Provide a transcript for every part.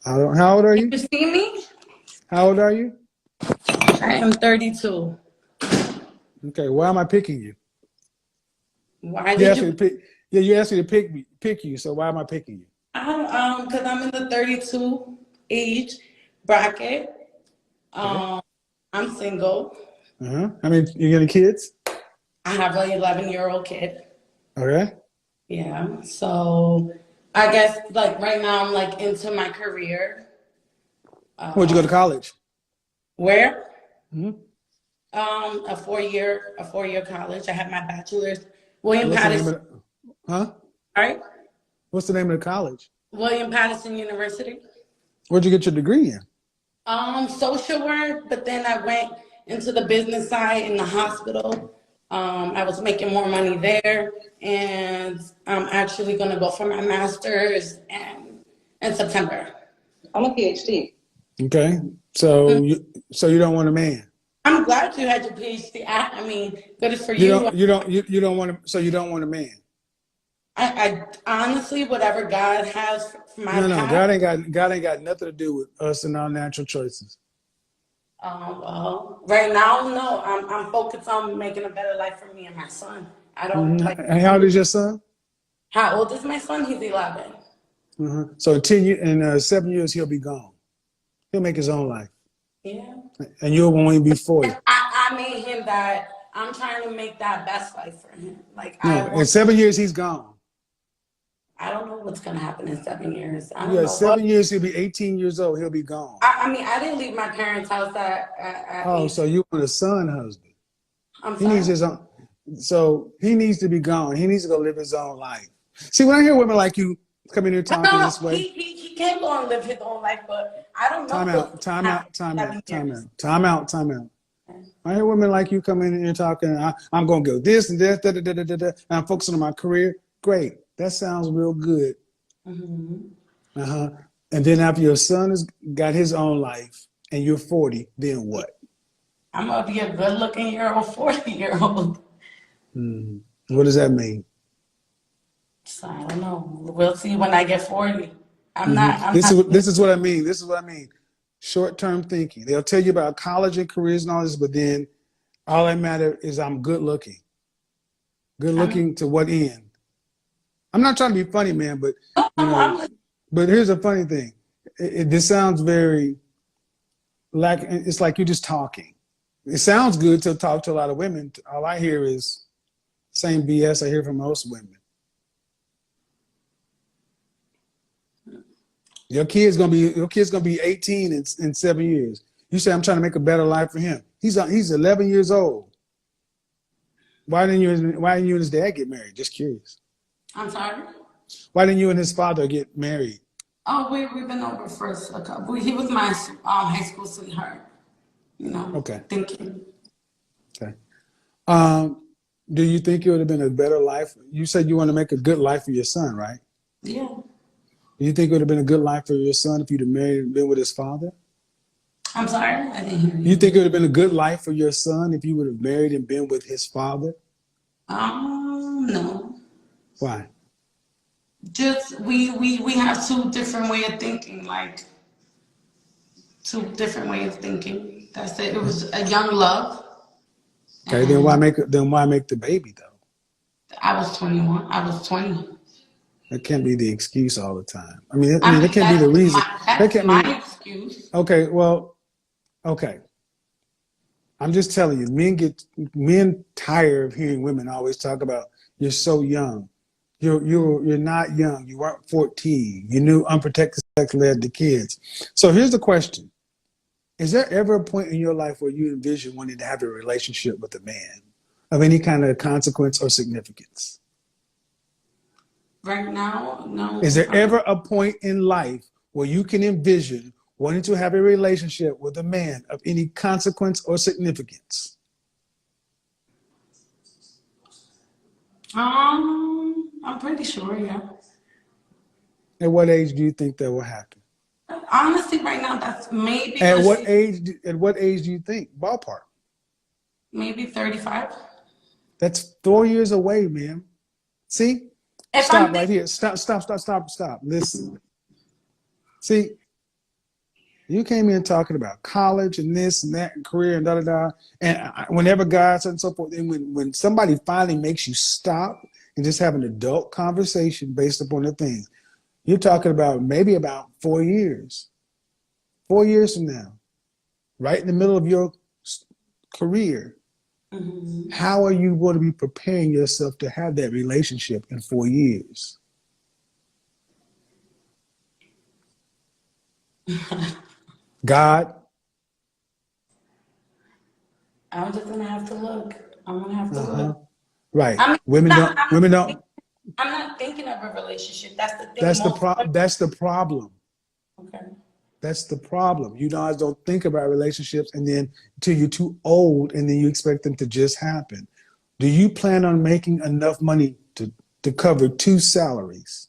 How old are You you? see me? How old are you? I am 32. Okay, why am I picking you? Why You did asked me you? to pick. Yeah, you asked me to pick you. So why am I picking you? Because I'm in the 32 age bracket. Okay. Um, I'm single. I mean, you got any kids? I have an 11-year-old kid. Okay. Yeah. So I guess like right now I'm like into my career. Where'd you go to college? Where? hmm A 4-year college. I have my bachelor's. William What's the name Patterson. of the? Huh? All right. What's the name of the college? William Patterson University. Where'd you get your degree in? Social work, but then I went into the business side in the hospital. I was making more money there, and I'm actually going to go for my master's in September. I'm a PhD. Okay. So you don't want a man. I'm glad you had your PhD. I mean, good for You you. don't you don't you, you don't want to. So you don't want a man. I honestly, whatever God has for my No. path. God ain't got nothing to do with us and our natural choices. Well, right now, no. I'm focused on making a better life for me and my son. I don't like. And how old is your son? How old is my son? He's 11. So in 7 years he'll be gone. He'll make his own life, Yeah. and you'll only be 40. I made him that. I'm trying to make that best life for him. Like I No, in want. 7 years he's gone. I don't know what's gonna happen in 7 years. I don't Yeah, know what. 7 years he'll be 18 years old. He'll be gone. I mean, I didn't leave my parents' house at Oh, so 18. you want a son husband? I'm He needs sorry. his own. So he needs to be gone. He needs to go live his own life. See, when I hear women like you come in here talking No, this way, he can go and live his own life, but I don't know time what's out, gonna time happen out, time in out, seven time years. out, time out, time out. I hear women like you come in here talking. I'm going to go this and this, and I'm focusing on my career. Great, that sounds real good. Mm-hmm. And then after your son has got his own life and you're 40, then what? I'm gonna be a good-looking year old, 40-year-old. What does that mean? So I don't know. We'll see when I get 40. I'm hmm not. I'm This is not. what this is what I mean. This is what I mean. Short-term thinking. They'll tell you about college and careers and all this, but then all that matters is I'm good looking. Good I mean, looking to what end? I'm not trying to be funny, man, but no, you know, I'm. but here's a funny thing. This sounds very like it's like you're just talking. It sounds good to talk to a lot of women. All I hear is same BS I hear from most women. Your kid's gonna be 18 in 7 years. You say I'm trying to make a better life for him. He's 11 years old. Why didn't you and his dad get married? Just curious. I'm sorry. Why didn't you and his father get married? Oh, we've been over first a couple. He was my high school sweetheart. You know, Okay. thinking. Okay. Um, do you think it would have been a better life? You said you want to make a good life for your son, right? Yeah. Do you think it would have been a good life for your son if you'd have married and been with his father? I'm sorry. I didn't hear You you. think it would have been a good life for your son if you would have married and been with his father? No. Why? Just we have two different way of thinking. Like two different way of thinking. That's it. It was a young love, Okay, then why and make the baby though? I was 21. I was 20. That can't be the excuse all the time. I mean, I that mean, can't be the reason. That that's can't my be excuse. okay. Well, okay. I'm just telling you, men tired of hearing women always talk about you're so young. You're not young. You weren't 14. You knew unprotected sex led to kids. So here's the question: is there ever a point in your life where you envision wanting to have a relationship with a man of any kind of consequence or significance? Right now, Is no. there ever a point in life where you can envision wanting to have a relationship with a man of any consequence or significance? I'm pretty sure. Yeah. At what age do you think that will happen? Honestly, right now, that's maybe At let's what see, age? At what age do you think? Ballpark. maybe 35. That's 4 years away, man. See? If I'm Stop thinking, right here. Stop. Listen. See? You came in talking about college and this and that and career and da da da. And whenever guys and so forth, and when somebody finally makes you stop and just have an adult conversation based upon the things, you're talking about maybe about 4 years. 4 years from now, right in the middle of your career, how are you going to be preparing yourself to have that relationship in 4 years? God, I'm just gonna have to look. I'm gonna have to uh-huh, look. right. I mean, Women not, don't, women don't, I'm not thinking of a relationship. That's the thing. that's the Most pro, that's the problem. okay. That's the problem. You guys don't think about relationships and then until you're too old and then you expect them to just happen. Do you plan on making enough money to cover 2 salaries?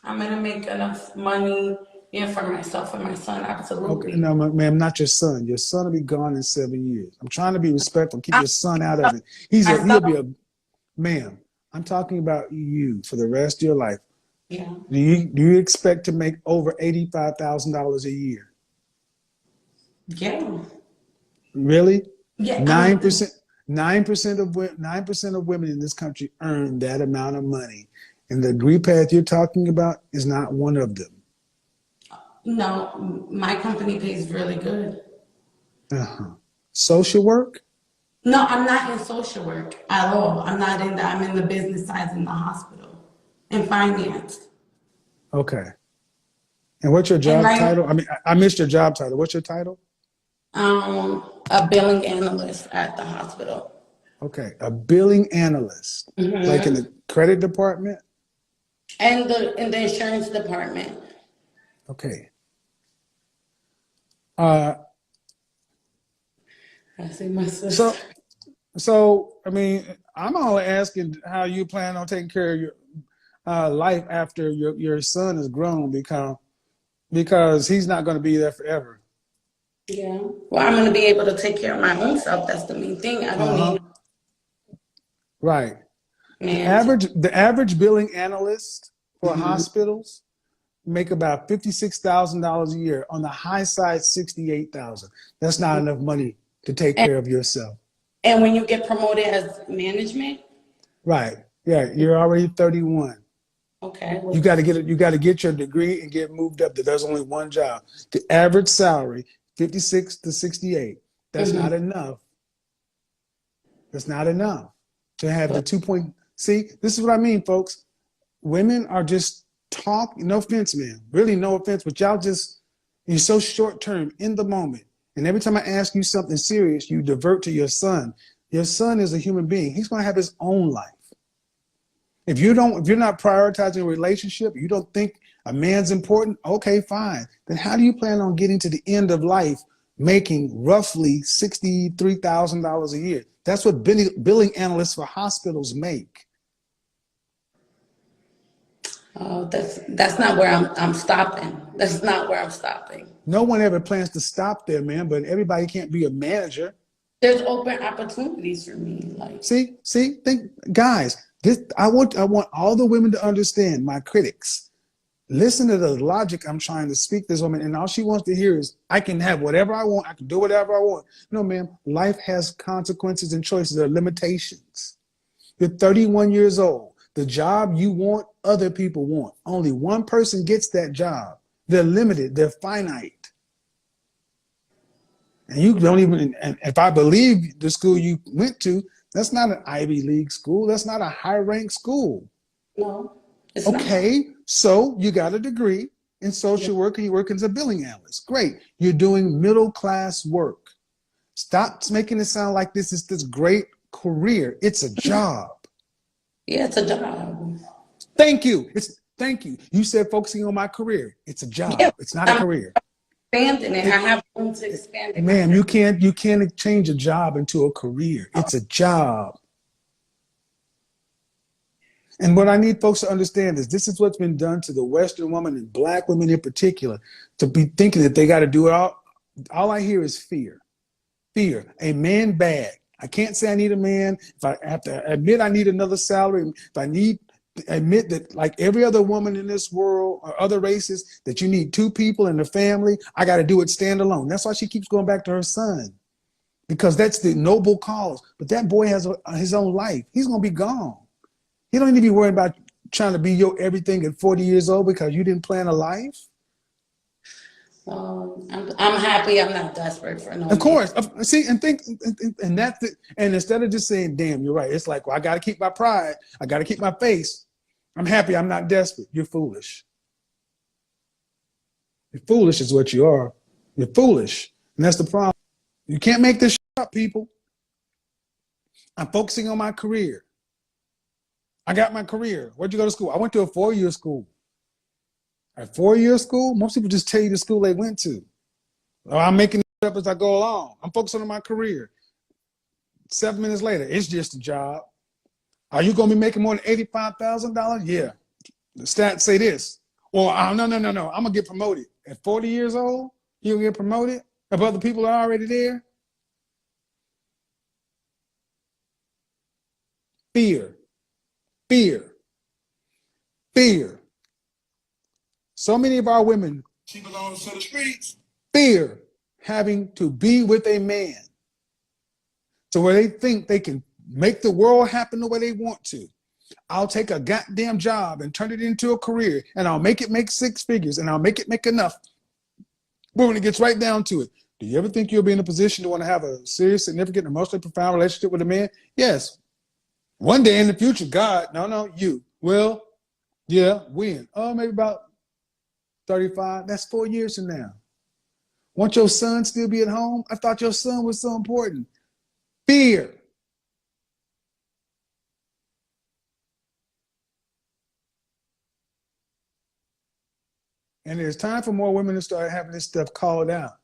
I'm gonna make enough money, yeah, for myself and my son. Okay, Absolutely. no, ma'am, not your son. Your son will be gone in 7 years. I'm trying to be respectful. Keep I'm your son out of it. He'll be myself. a, ma'am, I'm talking about you for the rest of your life. Yeah. Do you expect to make over $85,000 a year? Yeah. Really? Yeah. Nine percent. 9% of women in this country earn that amount of money, and the degree path you're talking about is not one of them. No, my company pays really good. Uh-huh. Social work? No, I'm not in social work at all. I'm not in that. I'm in the business side in the hospital, in finance. Okay. And what's your And job right, title? I mean, I missed your job title. What's your title? a billing analyst at the hospital. Okay, a billing analyst, like in Hmm. the credit department. And the insurance department. Okay. Uh, I see my sister. so so I mean, I'm only asking how you plan on taking care of your life after your son is grown, because he's not going to be there forever. Yeah. Well, I'm gonna be able to take care of my own self. That's the main thing. I don't Uh need huh. Right. no The man to. average billing analyst for Mhm. hospitals make about $56,000 a year. On the high side, 68,000. That's not enough money to take And, care of yourself. and when you get promoted as management, Right. Yeah. You're already 31. okay. You Well, got to get it. You got to get your degree and get moved up. There's only one job. The average salary, 56 to 68. That's mhm. not enough. That's not enough to have the But 2 point. See, this is what I mean, folks. Women are just talk. No offense, man. Really, no offense, but y'all just, you're so short term in the moment. And every time I ask you something serious, you divert to your son. Your son is a human being. He's going to have his own life. If you're not prioritizing a relationship, you don't think a man's important, okay, fine. Then how do you plan on getting to the end of life making roughly $63,000 a year? That's what billing analysts for hospitals make. that's not where I'm stopping. That's not where I'm stopping. No one ever plans to stop there, man, but everybody can't be a manager. There's open opportunities for me. Like, Think, guys, I want all the women to understand, my critics. Listen to the logic I'm trying to speak to this woman, and all she wants to hear is, I can have whatever I want, I can do whatever I want. No, ma'am, life has consequences and choices, there are limitations. You're 31 years old. The job you want, other people want. Only one person gets that job. They're limited, they're finite. And you don't even, and if I believe the school you went to, that's not an Ivy League school. That's not a high ranked school. no, it's not. Okay, so you got a degree in Yeah. social work and you work as a billing analyst. Great. You're doing middle class work. Stop making it sound like this is this great career. It's a job. Yeah, it's a job. Thank you. You said focusing on my career. It's a Yeah, job. It's not a I'm career. expanding it. I have room to expand it. My Ma'am, career. you can't change a job into a career. It's a job. And what I need folks to understand is this is what's been done to the Western woman and black women in particular, to be thinking that they got to do it all. All I hear is fear. Fear. A man bad. I can't say I need a man. If I have to admit I need another salary, if I need admit that, like every other woman in this world or other races, that you need two people in the family. I got to do it standalone. That's why she keeps going back to her son, because that's the noble cause. But that boy has his own life. He's going to be gone. He don't need to be worried about trying to be your everything at 40 years old because you didn't plan a life. I'm happy. I'm not desperate for no Of man. course. See, and think, and that's it. And instead of just saying, damn, you're right. It's like, well, I got to keep my pride. I got to keep my face. I'm happy. I'm not desperate. You're foolish. You're foolish is what you are. You're foolish. And that's the problem. You can't make this up, people. I'm focusing on my career. I got my career. Where'd you go to school? I went to a 4-year school. A 4-year school? Most people just tell you the school they went to. Oh, I'm making it up as I go along. I'm focusing on my career. 7 minutes later, it's just a job. Are you going to be making more than $85,000? Yeah. The stats say this. Or, oh, no. I'm going to get promoted. At 40 years old, you'll get promoted? If other people are already there? Fear. So many of our women, she belongs to the streets, fear having to be with a man to where they think they can make the world happen the way they want to. I'll take a goddamn job and turn it into a career, and I'll make it make 6 figures, and I'll make it make enough. But when it gets right down to it, do you ever think you'll be in a position to want to have a serious, significant, emotionally profound relationship with a man? Yes. One day in the future, God, no, you. Well, yeah, when? Oh, maybe about 35. That's 4 years from now. Won't your son still be at home? I thought your son was so important. Fear. And there's time for more women to start having this stuff called out.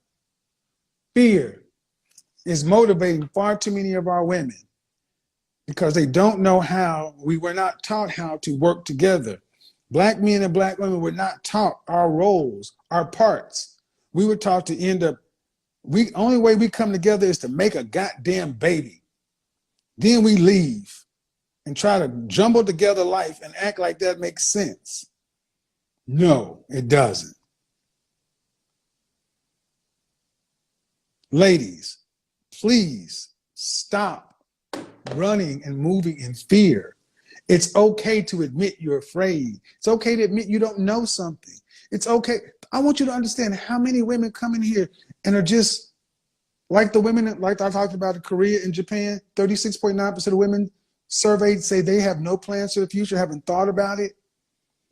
Fear is motivating far too many of our women because they don't know how. We were not taught how to work together. Black men and black women were not taught our roles, our parts. We were taught to end up, only way we come together is to make a goddamn baby. Then we leave and try to jumble together life and act like that makes sense. No, it doesn't. Ladies, please stop running and moving in fear. It's okay to admit you're afraid. It's okay to admit you don't know something. It's okay. I want you to understand how many women come in here and are just like the women, like I talked about in Korea and Japan, 36.9% of women surveyed say they have no plans for the future, haven't thought about it.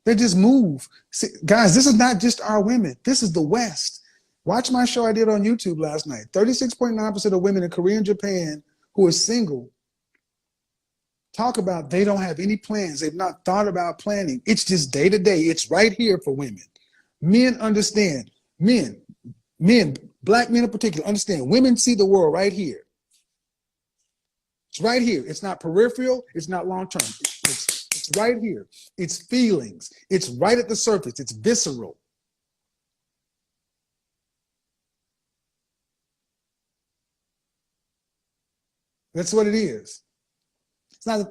They just move. See, guys, this is not just our women. This is the West. Watch my show I did on YouTube last night. 36.9% of women in Korea and Japan who are single talk about they don't have any plans. They've not thought about planning. It's just day to day. It's right here for women. Men understand. Men, black men in particular, understand. Women see the world right here. It's right here. It's not peripheral. It's not long term. It's right here. It's feelings. It's right at the surface. It's visceral. That's what it is. It's not.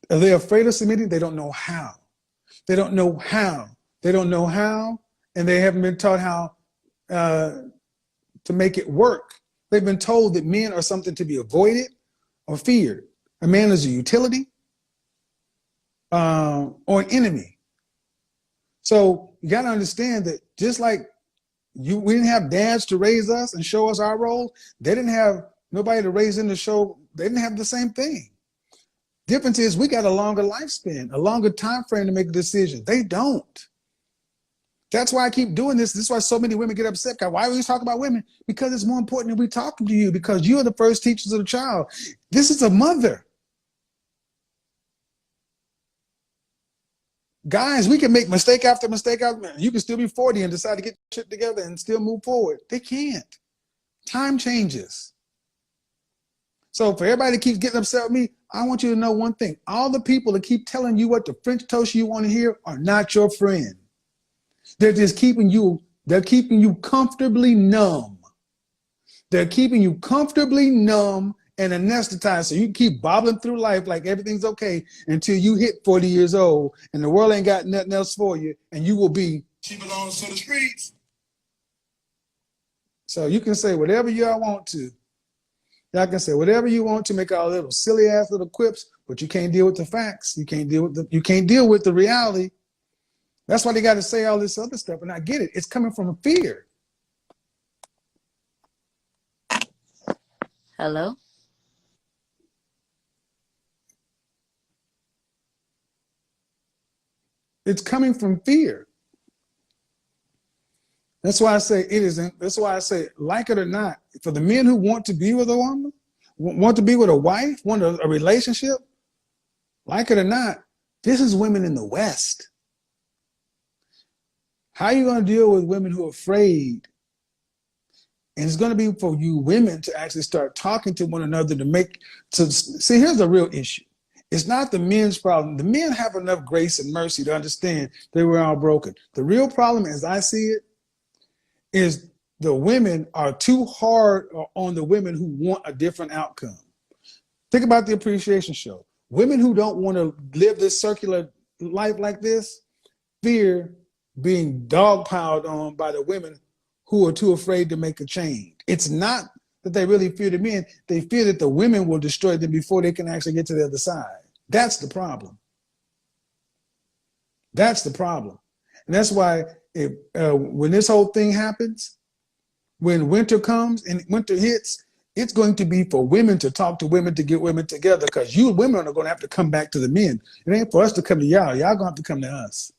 Are they afraid of submitting? They don't know how. They don't know how. They don't know how, and they haven't been taught how to make it work. They've been told that men are something to be avoided or feared. A man is a utility or an enemy. So you got to understand that just like we didn't have dads to raise us and show us our roles, they didn't have nobody to raise them to show. They didn't have the same thing. Difference is we got a longer lifespan, a longer time frame to make a decision. They don't. That's why I keep doing this. This is why so many women get upset. Why are we talking about women? Because it's more important that we talking to you, because you are the first teachers of the child. This is a mother. Guys, we can make mistake after mistake after. You can still be 40 and decide to get shit together and still move forward. They can't. Time changes. So for everybody that keeps getting upset with me, I want you to know one thing. All the people that keep telling you what the French toast you want to hear are not your friend. They're just keeping you comfortably numb. They're keeping you comfortably numb and anesthetized so you keep bobbling through life like everything's okay until you hit 40 years old and the world ain't got nothing else for you, and you will be. She belongs to the streets. So you can say whatever y'all want to. Y'all can say whatever you want to, make all little silly ass little quips, but you can't deal with the facts. You can't deal with the reality. That's why they got to say all this other stuff. And I get it. It's coming from fear. Hello? It's coming from fear. That's why I say it isn't. That's why I say, like it or not, for the men who want to be with a woman, want to be with a wife, want a relationship, like it or not, this is women in the West. How are you going to deal with women who are afraid? And it's going to be for you women to actually start talking to one another to see, here's the real issue. It's not the men's problem. The men have enough grace and mercy to understand they were all broken. The real problem, as I see it, is the women are too hard on the women who want a different outcome. Think about the appreciation show. Women who don't want to live this circular life like this fear being dogpiled on by the women who are too afraid to make a change. It's not that they really fear the men. They fear that the women will destroy them before they can actually get to the other side. That's the problem. That's the problem. And that's why when this whole thing happens, when winter comes and winter hits, it's going to be for women to talk to women to get women together, because you women are going to have to come back to the men. It ain't for us to come to y'all. Y'all going to have to come to us.